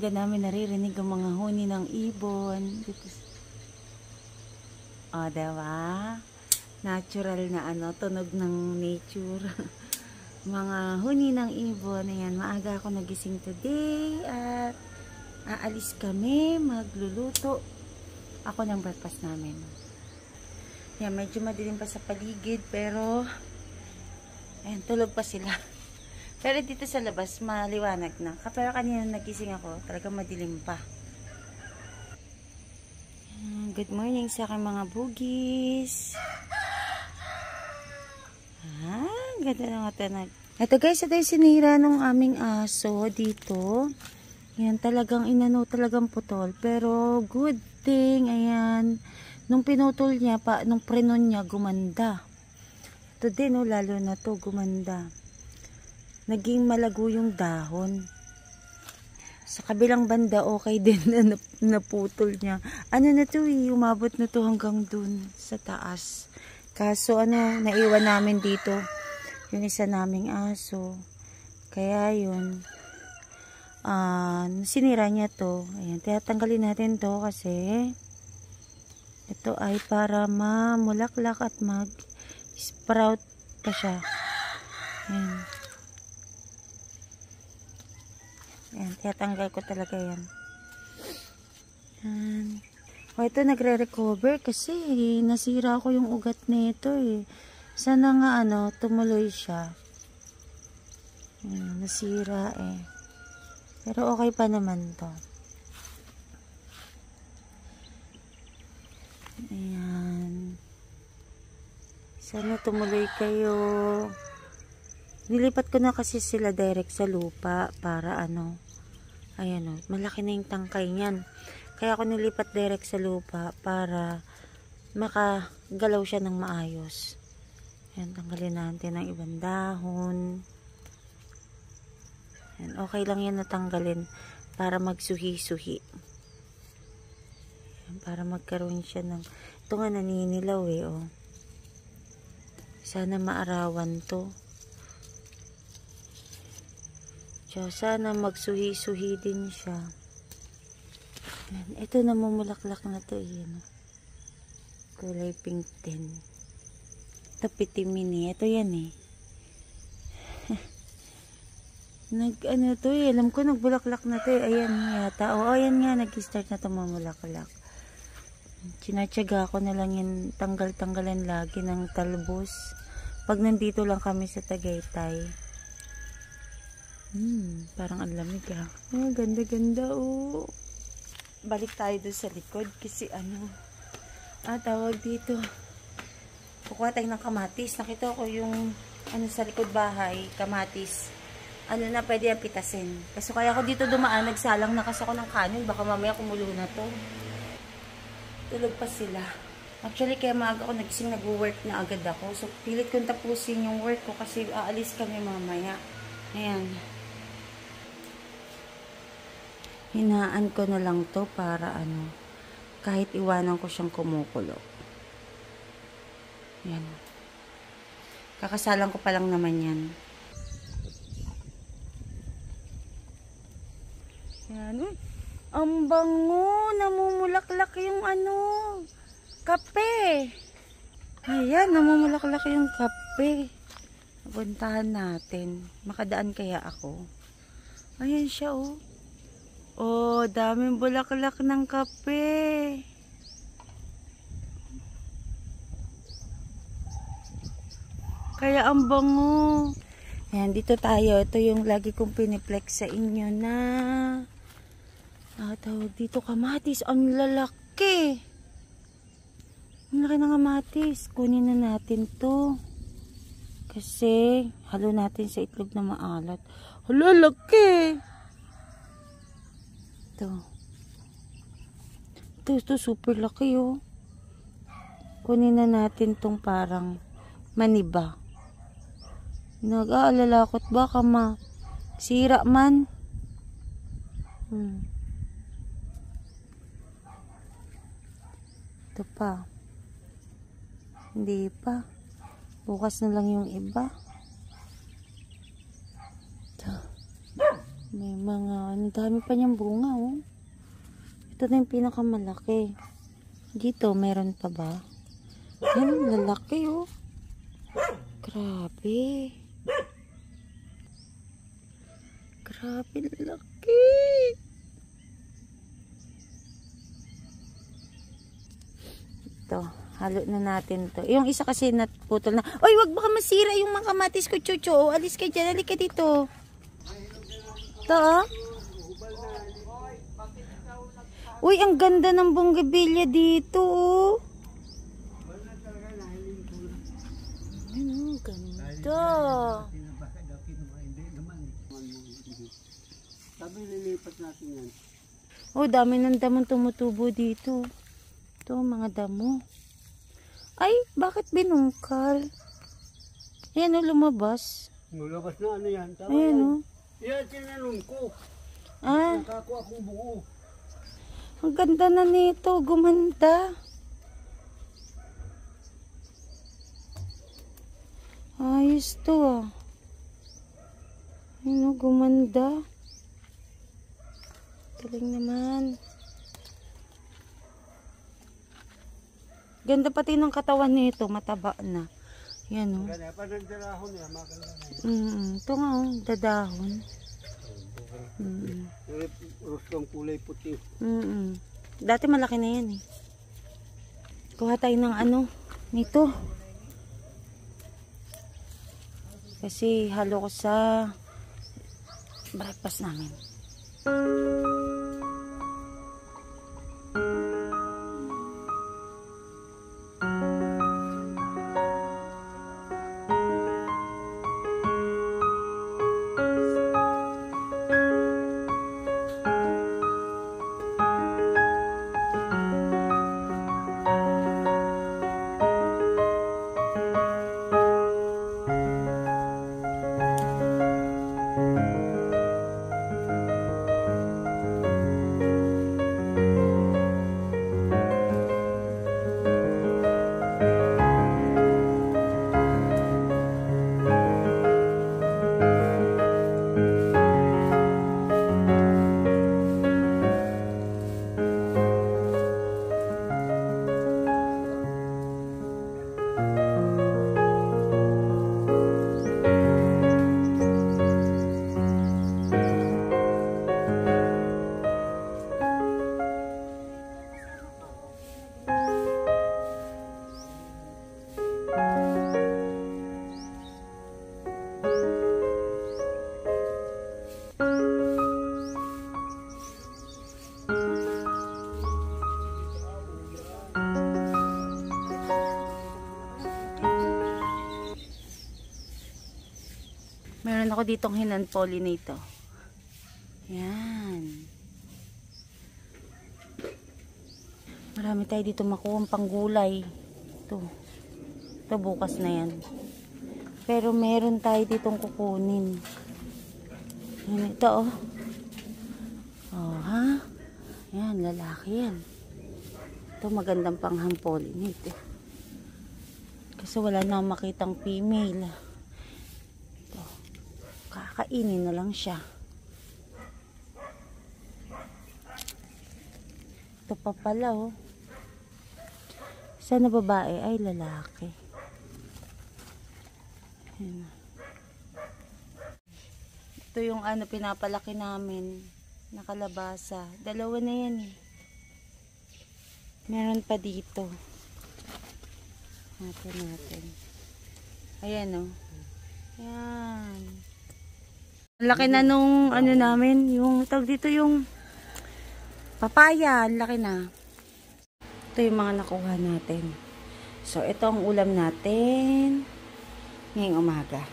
maaga namin naririnig ang mga huni ng ibon. O, diba? Natural na tunog ng nature. Mga huni ng ibon. Ayan, maaga ako nagising today at aalis kami, magluluto ako ng breakfast namin. Ayan, medyo madilim pa sa paligid pero ayan, tulog pa sila. Pero dito sa labas, maliwanag na. Pero kanina nagising ako, talagang madilim pa. Good morning sa aking mga bugis. Ganda na nga tanag. Ito guys, ito yung sinira ng aming aso dito. Ayan, talagang talagang putol. Pero good thing, ayan. Nung pinutol niya, nung prenon niya, gumanda. Ito din, lalo na to, gumanda. Naging malago yung dahon. Sa kabilang banda, okay din na naputol niya. Ano na to umabot na to hanggang dun sa taas. Kaso naiwan namin dito yung isa naming aso. Kaya yun, sinira niya to. Ayan, tatanggalin natin to kasi ito ay para mamulaklak at mag-sprout pa siya. Ayan. Ayan, tatanggal ko talaga yan. Ayan. O, ito nagre-recover kasi nasira ko yung ugat nito Sana nga tumuloy siya. Ayan, nasira Pero okay pa naman to. Ayan. Sana tumuloy kayo. Nilipat ko na kasi sila direct sa lupa para ayan malaki na yung tangkay niyan. Kaya ako nilipat direct sa lupa para makagalaw siya ng maayos. Ayan, tanggalin natin ang ibang dahon. Ayan, okay lang yan natanggalin para magsuhi-suhi. Ayan, para magkaroon siya ng ito nga naninilaw Sana maarawan to. Sana magsuhi-suhi din siya. Ito namumulaklak na to kulay pink din. Ito pitimini. Ito yan to alam ko nagbulaklak na to ayan yata. Ayan nga nag-start na to mamulaklak. Sinatsaga ko na lang yan tanggal-tanggalan lagi ng talbos. Pag nandito lang kami sa Tagaytay. Parang ang lamig ganda-ganda Balik tayo doon sa likod kasi tawag dito. Kukuha tayo ng kamatis. Nakita ko yung sa likod bahay, kamatis. Na pwede yung pitasin. Kasi kaya ako dito dumaan, nagsalang na kasi ako ng kanin. Baka mamaya kumulo na to. Tulog pa sila. Actually, kaya maaga ako nagising, nag-work na agad ako. So, pilit kong tapusin yung work ko kasi aalis kami mamaya. Ayan. Hinaan ko na lang to para kahit iwanan ko siyang kumukulo. Yan. Kakasalan ko pa lang naman yan. Yan. Ang bango. Namumulaklak yung kape. Ayan, namumulaklak yung kape. Puntahan natin. Makadaan kaya ako. Ayan siya daming bulaklak ng kape. Kaya ang bango. Ayan, dito tayo. Ito yung lagi kong piniplex sa inyo na tawag dito kamatis. Ang lalaki. Ang laki ng kamatis. Kunin na natin to. Kasi halo natin sa itlog na maalat. Hala, laki. Ito super laki Kunin na natin tong parang maniba. Nag-aalala ko't baka sira man. Ito pa. Hindi pa. Bukas na lang yung iba. Ito. May mga, ang dami pa niyang bunga, oh. Ito na yung pinakamalaki. Dito, meron pa ba? Yan, lalaki, oh. Grabe. Grabe, lalaki. Ito, halo na natin to. Yung isa kasi naputol na. Oy, wag baka masira yung mga kamatis ko, Chucho. Alis ka dyan, alika dito. Ito, oh. Uy, ang ganda ng bonggabilya dito, oh. Ano, ganda. Sabi lilipat natin yan. Oh, dami ng damong tumutubo dito. Ito, mga damo. Ay, bakit binungkal? Ayan, oh, lumabas. Lumabas na ano yan. Tama Ayan, yan. oh. Yan, tinanong ko. Ah, Nakakuha akong buo. ang ganda na nito. Gumanda. Ayos to, ah. Ano, gumanda. Galing naman. Ganda pati ng katawan nito. Mataba na. Yan, oh. Ganda, pa nagdarahon niya. Maganda na yan. Ito nga, oh. Dadahon. Rostong kulay puti. Dati malaki na yan, eh. Kuha tayo ng ano, nito. Kasi halo ko sa breakfast namin. Meron ako ditong hinan pollinator. Yan. Marami tayo dito makuha panggulay. Ito bukas na yan. Pero meron tayo ditong kukunin. Yan, ito, oh. Oh, ha? Yan, lalaki yan. Ito magandang panghampolinate. Kasi wala na makitang female. Ito. Kakainin na lang siya. Ito pa pala, oh. Sana babae ay lalaki. Yan. Ito yung ano pinapalaki namin na kalabasa. Dalawa na yan, eh. Meron pa dito. Natin. Ayan, oh. Ayan. Laki na nung ano namin, yung tawag dito yung papaya, laki na. Ito yung mga nakuha natin. So, ito ang ulam natin ngayong umaga.